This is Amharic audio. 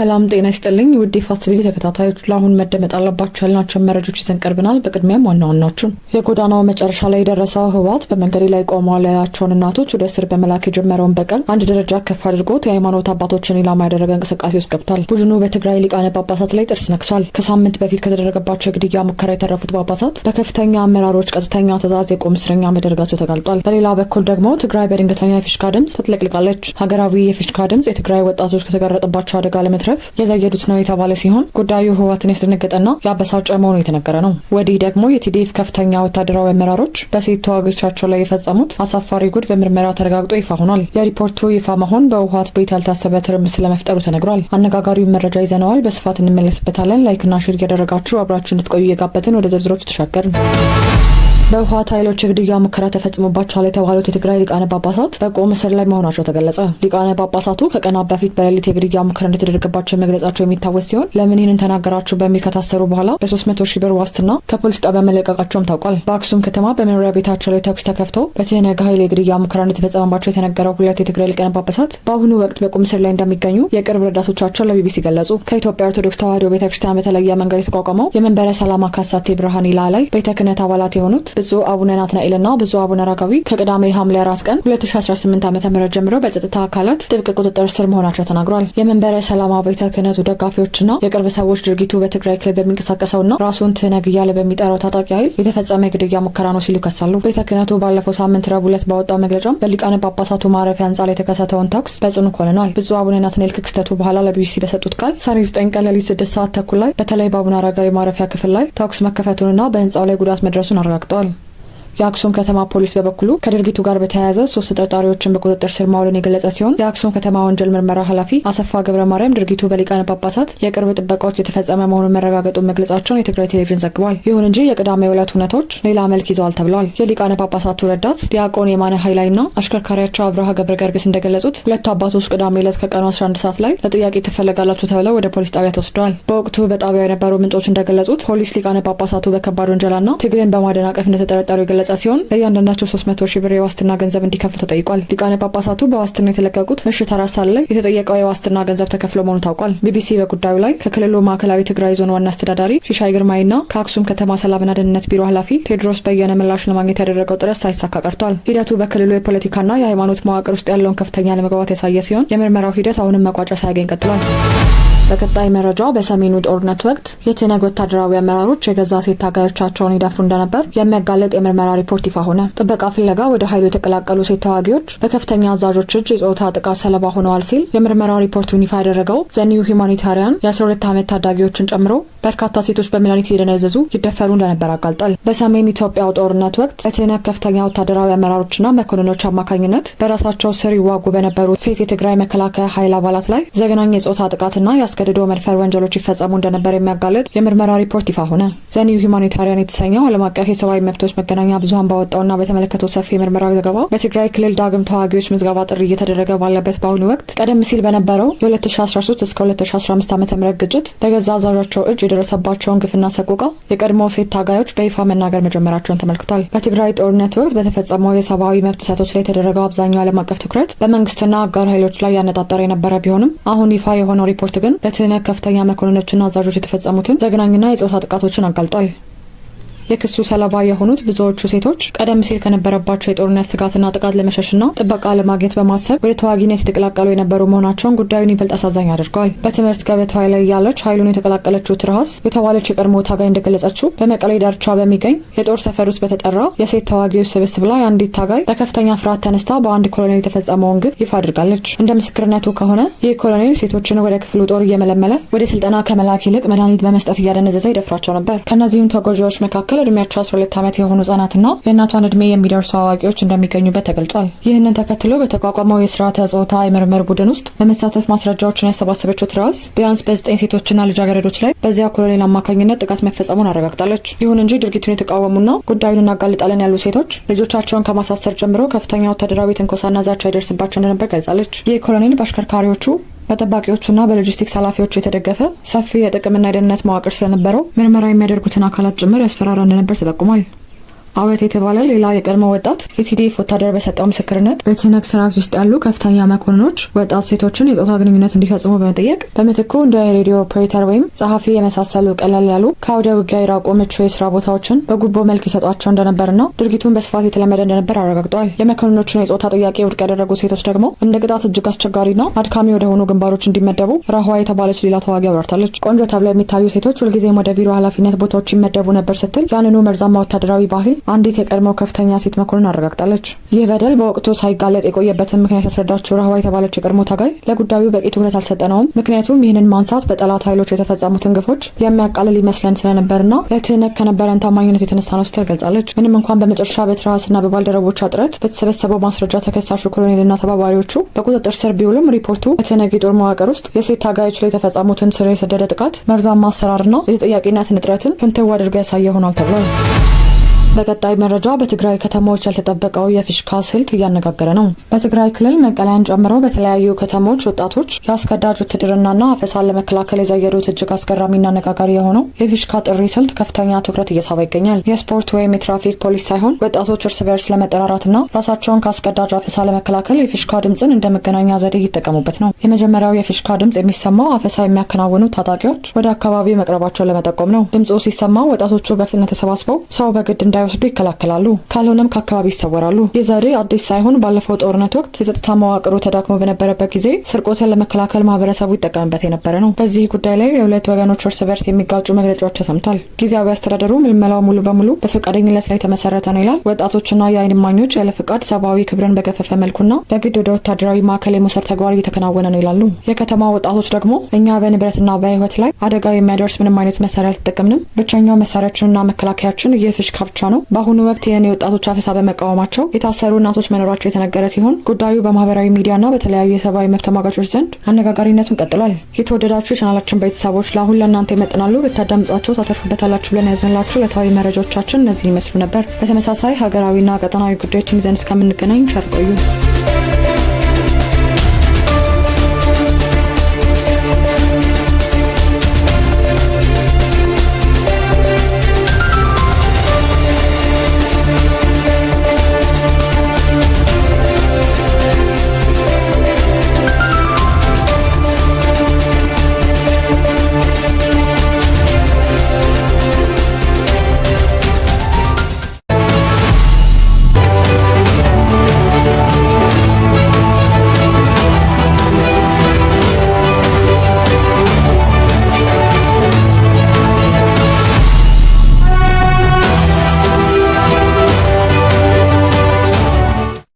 ሰላም ጤና ይስጥልኝ ውድ ፋሲሊቲ ተከታታዮች፣ ለአሁን መደመጥ አለባቸው ያልናቸው መረጃዎች ይዘን ቀርበናል። በቅድሚያም ዋና ዋናዎቹን የጎዳናው መጨረሻ ላይ የደረሰው ህወሓት በመንገድ ላይ ቆመው ያላቸውን እናቶች ወደ እስር በመላክ የጀመረውን በቀል አንድ ደረጃ ከፍ አድርጎት የሃይማኖት አባቶችን ኢላማ ያደረገ እንቅስቃሴ ውስጥ ገብቷል። ቡድኑ በትግራይ ሊቃነ ጳጳሳት ላይ ጥርስ ነክሷል። ከሳምንት በፊት ከተደረገባቸው የግድያ ሙከራ የተረፉት ጳጳሳት በከፍተኛ አመራሮች ቀጥተኛ ትዕዛዝ የቁም እስረኛ መደረጋቸው ተጋልጧል። በሌላ በኩል ደግሞ ትግራይ በድንገተኛ የፊሽካ ድምፅ ትጥለቅልቃለች። ሀገራዊ የፊሽካ ድምፅ የትግራይ ወጣቶች ከተጋረጠባቸው አደጋ ለመትረፍ የዘየዱት ነው የተባለ ሲሆን ጉዳዩ ህወሓትን ያስደነገጠና ያበሳጨ መሆኑ የተነገረ ነው። ወዲህ ደግሞ የቲዲኤፍ ከፍተኛ ወታደራዊ አመራሮች በሴት ተዋጊዎቻቸው ላይ የፈጸሙት አሳፋሪ ጉድ በምርመራ ተረጋግጦ ይፋ ሆኗል። የሪፖርቱ ይፋ መሆን በህወሓት ቤት ያልታሰበ ትርምስ ስለመፍጠሩ ተነግሯል። አነጋጋሪውን መረጃ ይዘነዋል፣ በስፋት እንመለስበታለን። ላይክና ሼር እያደረጋችሁ አብራችሁ እንድትቆዩ እየጋበዝን ወደ ዝርዝሮቹ ተሻገርን። በህወሓት ኃይሎች የግድያ ሙከራ ተፈጽሞባቸዋል የተባሉት የትግራይ ሊቃነ ጳጳሳት በቁም እስር ላይ መሆናቸው ተገለጸ። ሊቃነ ጳጳሳቱ ከቀናት በፊት በሌሊት የግድያ ሙከራ እንደተደረገባቸው መግለጻቸው የሚታወስ ሲሆን ለምን ይህንን ተናገራችሁ በሚል ከታሰሩ በኋላ በ300,000 ብር ዋስትና ከፖሊስ ጣቢያ መለቀቃቸውም ታውቋል። በአክሱም ከተማ በመኖሪያ ቤታቸው ላይ ተኩስ ተከፍተው በትህነግ ኃይል የግድያ ሙከራ እንደተፈጸመባቸው የተነገረው ሁለት የትግራይ ሊቃነ ጳጳሳት በአሁኑ ወቅት በቁም እስር ላይ እንደሚገኙ የቅርብ ረዳቶቻቸው ለቢቢሲ ገለጹ። ከኢትዮጵያ ኦርቶዶክስ ተዋሕዶ ቤተክርስቲያን በተለየ መንገድ የተቋቋመው የመንበረ ሰላማ ካሳቴ ብርሃን ኢላ ላይ ቤተ ክህነት አባላት የሆኑት ብፁዕ አቡነ ናትናኤልና ብፁዕ አቡነ አረጋዊ ከቅዳሜ ሐምሌ 4 ቀን 2018 ዓ.ም ጀምሮ በጸጥታ አካላት ጥብቅ ቁጥጥር ስር መሆናቸው ተናግሯል። የመንበረ ሰላማ ቤተ ክህነቱ ደጋፊዎችና የቅርብ ሰዎች ድርጊቱ በትግራይ ክልል በሚንቀሳቀሰውና ራሱን ትህነግ እያለ በሚጠራው ታጣቂ ኃይል የተፈጸመ የግድያ ሙከራ ነው ሲሉ ይከሳሉ። ቤተ ክህነቱ ባለፈው ሳምንት ረቡዕ ዕለት ባወጣው መግለጫም በሊቃነ ጳጳሳቱ ማረፊያ ህንጻ ላይ የተከሰተውን ተኩስ በጽኑ ኮንኗል። ብፁዕ አቡነ ናትናኤል ከክስተቱ በኋላ ለቢቢሲ በሰጡት ቃል ሰኔ 9 ቀን ሌሊት 6 ሰዓት ተኩል ላይ በተለይ በአቡነ አረጋዊ ማረፊያ ክፍል ላይ ተኩስ መከፈቱንና በህንጻው ላይ ጉዳት መድረሱን አረጋግጠዋል። የአክሱም ከተማ ፖሊስ በበኩሉ ከድርጊቱ ጋር በተያያዘ 3 ተጠርጣሪዎችን በቁጥጥር ስር ማዋሉን የገለጸ ሲሆን የአክሱም ከተማ ወንጀል ምርመራ ኃላፊ አሰፋ ገብረ ማርያም ድርጊቱ በሊቃነ ጳጳሳት የቅርብ ጥበቃዎች የተፈጸመ መሆኑን መረጋገጡን መግለጻቸውን የትግራይ ቴሌቪዥን ዘግቧል። ይሁን እንጂ የቅዳሜ ዕለት ሁነቶች ሌላ መልክ ይዘዋል ተብሏል። የሊቃነ ጳጳሳቱ ረዳት ዲያቆን የማነ ኃይላይና አሽከርካሪያቸው አብርሃ ገብረ ገርግስ እንደገለጹት ሁለቱ አባቶች ቅዳሜ ዕለት ከቀኑ 11 ሰዓት ላይ ለጥያቄ ትፈለጋላችሁ ተብለው ወደ ፖሊስ ጣቢያ ተወስደዋል። በወቅቱ በጣቢያው የነበሩ ምንጮች እንደገለጹት ፖሊስ ሊቃነ ጳጳሳቱ በከባድ ወንጀልና ትግልን በማደናቀፍ እንደተጠረጠሩ የገለጸ ሲሆን ለእያንዳንዳቸው 300,000 ብር የዋስትና ገንዘብ እንዲከፍሉ ተጠይቋል። ሊቃነ ጳጳሳቱ በዋስትና የተለቀቁት ምሽት 4 ሰዓት ላይ የተጠየቀው የዋስትና ገንዘብ ተከፍሎ መሆኑ ታውቋል። ቢቢሲ በጉዳዩ ላይ ከክልሉ ማዕከላዊ ትግራይ ዞን ዋና አስተዳዳሪ ሺሻይ ግርማይና ከአክሱም ከተማ ሰላምና ደህንነት ቢሮ ኃላፊ ቴዎድሮስ በየነ ምላሽ ለማግኘት ያደረገው ጥረት ሳይሳካ ቀርቷል። ሂደቱ በክልሉ የፖለቲካና የሃይማኖት መዋቅር ውስጥ ያለውን ከፍተኛ ለመግባባት ያሳየ ሲሆን የምርመራው ሂደት አሁንም መቋጫ ሳያገኝ ቀጥሏል። በቀጣይ መረጃ በሰሜኑ ጦርነት ወቅት የትህነግ ወታደራዊ አመራሮች የገዛ ሴት ታጋዮቻቸውን ይደፍሩ እንደነበር የሚያጋለጥ የምርመራ ሪፖርት ይፋ ሆነ። ጥበቃ ፍለጋ ወደ ኃይሉ የተቀላቀሉ ሴት ተዋጊዎች በከፍተኛ አዛዦች እጅ የጾታ ጥቃት ሰለባ ሆነዋል ሲል የምርመራ ሪፖርቱን ይፋ ያደረገው ዘኒው ሂውማኒታሪያን የ12 ዓመት ታዳጊዎችን ጨምሮ በርካታ ሴቶች በመድኃኒት እየደነዘዙ ይደፈሩ እንደነበር አጋልጧል። በሰሜን ኢትዮጵያው ጦርነት ወቅት የትህነግ ከፍተኛ ወታደራዊ አመራሮችና መኮንኖች አማካኝነት በራሳቸው ስር ይዋጉ በነበሩ ሴት የትግራይ መከላከያ ኃይል አባላት ላይ ዘግናኝ የጾታ ጥቃትና ያስገድዶ መድፈር ወንጀሎች ይፈጸሙ እንደነበር የሚያጋልጥ የምርመራ ሪፖርት ይፋ ሆነ። ዘኒው ሂውማኒታሪያን የተሰኘው ዓለም አቀፍ የሰብአዊ መብቶች መገናኛ ብዙሃን ባወጣውና በተመለከተው ሰፊ የምርመራ ዘገባ በትግራይ ክልል ዳግም ተዋጊዎች ምዝገባ ጥሪ እየተደረገ ባለበት በአሁኑ ወቅት ቀደም ሲል በነበረው የ2013 እስከ 2015 ዓ.ም ግጭት በገዛ አዛዣቸው እጅ የደረሰባቸውን ግፍና ሰቆቃ የቀድሞ ሴት ታጋዮች በይፋ መናገር መጀመራቸውን ተመልክቷል። በትግራይ ጦርነት ወቅት በተፈጸመው የሰብአዊ መብት ጥሰቶች ላይ የተደረገው አብዛኛው ዓለም አቀፍ ትኩረት በመንግስትና አጋር ኃይሎች ላይ ያነጣጠረ የነበረ ቢሆንም አሁን ይፋ የሆነው ሪፖርት ግን በትህነግ ከፍተኛ መኮንኖችና አዛዦች የተፈጸሙትን ዘግናኝና የጾታ ጥቃቶችን አጋልጧል። የክሱ ሰለባ የሆኑት ብዙዎቹ ሴቶች ቀደም ሲል ከነበረባቸው የጦርነት ስጋትና ጥቃት ለመሸሽና ጥበቃ ለማግኘት በማሰብ ወደ ተዋጊነት የተቀላቀሉ የነበሩ መሆናቸውን ጉዳዩን ይበልጥ አሳዛኝ አድርገዋል። በትምህርት ገበታዋ ላይ ያለች ኃይሉን የተቀላቀለችው ትርሃስ የተባለች የቀድሞ ታጋይ እንደገለጸችው በመቀሌ ዳርቻ በሚገኝ የጦር ሰፈር ውስጥ በተጠራ የሴት ተዋጊዎች ስብስብ ላይ አንዲት ታጋይ በከፍተኛ ፍርሃት ተነስታ በአንድ ኮሎኔል የተፈጸመውን ግፍ ይፋ አድርጋለች። እንደ ምስክርነቱ ከሆነ ይህ ኮሎኔል ሴቶችን ወደ ክፍሉ ጦር እየመለመለ ወደ ስልጠና ከመላክ ይልቅ መድኃኒት በመስጠት እያደነዘዘ ይደፍራቸው ነበር። ከእነዚህም ተጎጂዎች መካከል እድሜያቸው 12 ዓመት የሆኑ ህጻናትና የእናቷን እድሜ የሚደርሱ አዋቂዎች እንደሚገኙበት ተገልጿል። ይህንን ተከትሎ በተቋቋመው የስርዓተ ጾታ የምርምር ቡድን ውስጥ በመሳተፍ ማስረጃዎችን ያሰባሰበችው ትራስ ቢያንስ በ9 ሴቶችና ልጃገረዶች ላይ በዚያ ኮሎኔል አማካኝነት ጥቃት መፈጸሙን አረጋግጣለች። ይሁን እንጂ ድርጊቱን የተቃወሙና ጉዳዩን እናጋልጣለን ያሉ ሴቶች ልጆቻቸውን ከማሳሰር ጀምሮ ከፍተኛ ወታደራዊ ትንኮሳና ዛቻ ይደርስባቸው እንደነበር ገልጻለች። ይህ ኮሎኔል በአሽከርካሪዎቹ በጠባቂዎቹና በሎጂስቲክስ ኃላፊዎቹ የተደገፈ ሰፊ የጥቅምና የደህንነት መዋቅር ስለነበረው ምርመራ የሚያደርጉትን አካላት ጭምር ያስፈራራ እንደነበር ተጠቁሟል። አወት የተባለ ሌላ የቀድሞ ወጣት የቲዲኤፍ ወታደር በሰጠው ምስክርነት በትነግ ሰራዊት ውስጥ ያሉ ከፍተኛ መኮንኖች ወጣት ሴቶችን የጾታ ግንኙነት እንዲፈጽሙ በመጠየቅ በምትኩ እንደ ሬዲዮ ኦፕሬተር ወይም ጸሐፊ የመሳሰሉ ቀለል ያሉ ከአውደ ውጊያ የራቁ ምቹ የስራ ቦታዎችን በጉቦ መልክ ይሰጧቸው እንደነበርና ድርጊቱን በስፋት የተለመደ እንደነበር አረጋግጠዋል። የመኮንኖቹን የጾታ ጥያቄ ውድቅ ያደረጉ ሴቶች ደግሞ እንደ ቅጣት እጅግ አስቸጋሪና አድካሚ ወደሆኑ ግንባሮች እንዲመደቡ ረህዋ የተባለች ሌላ ተዋጊ አብራርታለች። ቆንጆ ተብለው የሚታዩ ሴቶች ሁልጊዜም ወደ ቢሮ ኃላፊነት ቦታዎች ይመደቡ ነበር ስትል ያንኑ መርዛማ ወታደራዊ ባህል አንዲት የቀድሞው ከፍተኛ ሴት መኮንን አረጋግጣለች። ይህ በደል በወቅቱ ሳይጋለጥ የቆየበትን ምክንያት ያስረዳችው ረህዋ የተባለች የቀድሞ ታጋይ ለጉዳዩ በቂ ትኩረት አልሰጠነውም፣ ምክንያቱም ይህንን ማንሳት በጠላት ኃይሎች የተፈጸሙትን ግፎች የሚያቃልል ይመስለን ስለነበርና ለትህነግ ከነበረን ታማኝነት የተነሳ ነው ስትል ገልጻለች። ምንም እንኳን በመጨረሻ በትራስና በባልደረቦቿ ጥረት በተሰበሰበው ማስረጃ ተከሳሹ ኮሎኔልና ተባባሪዎቹ በቁጥጥር ስር ቢውልም ሪፖርቱ በትህነግ የጦር መዋቅር ውስጥ የሴት ታጋዮች ላይ የተፈጸሙትን ስር የሰደደ ጥቃት፣ መርዛማ አሰራርና የተጠያቂነት ንጥረትን ፍንትው አድርጎ ያሳየ ሆኗል ተብሏል። በቀጣይ መረጃ በትግራይ ከተሞች ያልተጠበቀው የፊሽካ ስልት እያነጋገረ ነው። በትግራይ ክልል መቀለያን ጨምሮ በተለያዩ ከተሞች ወጣቶች የአስገዳጅ ውትድርናና አፈሳን ለመከላከል የዘየዱት እጅግ አስገራሚና አነጋጋሪ የሆነው የፊሽካ ጥሪ ስልት ከፍተኛ ትኩረት እየሳበ ይገኛል። የስፖርት ወይም የትራፊክ ፖሊስ ሳይሆን ወጣቶች እርስ በርስ ለመጠራራትና ራሳቸውን ከአስገዳጅ አፈሳ ለመከላከል የፊሽካ ድምፅን እንደ መገናኛ ዘዴ እየተጠቀሙበት ነው። የመጀመሪያው የፊሽካ ድምፅ የሚሰማው አፈሳ የሚያከናውኑት ታጣቂዎች ወደ አካባቢው መቅረባቸውን ለመጠቆም ነው። ድምፁ ሲሰማ ወጣቶቹ በፍጥነት ተሰባስበው ሰው በግድ እንዳይወስዱ ይከላከላሉ፣ ካልሆነም ከአካባቢ ይሰወራሉ። ይህ ዘዴ አዲስ ሳይሆን ባለፈው ጦርነት ወቅት የጸጥታ መዋቅሩ ተዳክሞ በነበረበት ጊዜ ስርቆትን ለመከላከል ማህበረሰቡ ይጠቀምበት የነበረ ነው። በዚህ ጉዳይ ላይ የሁለት ወገኖች እርስ በርስ የሚጋጩ መግለጫዎች ተሰምቷል። ጊዜያዊ አስተዳደሩ ምልመላው ሙሉ በሙሉ በፈቃደኝነት ላይ የተመሰረተ ነው ይላል። ወጣቶችና የአይን እማኞች ያለ ፍቃድ ሰብአዊ ክብርን በገፈፈ መልኩና በግድ ወደ ወታደራዊ ማዕከል የመውሰድ ተግባር እየተከናወነ ነው ይላሉ። የከተማ ወጣቶች ደግሞ እኛ በንብረትና በህይወት ላይ አደጋ የሚያደርስ ምንም አይነት መሳሪያ አልተጠቀምንም፣ ብቸኛው መሳሪያችንና መከላከያችን የፊሽካ ብቻ ነው። በአሁኑ ወቅት ይህን የወጣቶች አፈሳ በመቃወማቸው የታሰሩ እናቶች መኖራቸው የተነገረ ሲሆን ጉዳዩ በማህበራዊ ሚዲያና በተለያዩ የሰብአዊ መብት ተሟጋቾች ዘንድ አነጋጋሪነቱን ቀጥሏል። የተወደዳችሁ የቻናላችን ቤተሰቦች ለአሁን ለእናንተ ይመጥናሉ ብታዳምጧቸው ታተርፉበታላችሁ ብለን ያዘንላችሁ ዕለታዊ መረጃዎቻችን እነዚህ ይመስሉ ነበር። በተመሳሳይ ሀገራዊና ቀጠናዊ ጉዳዮችን ይዘን እስከምንገናኝ ቸር ቆዩ።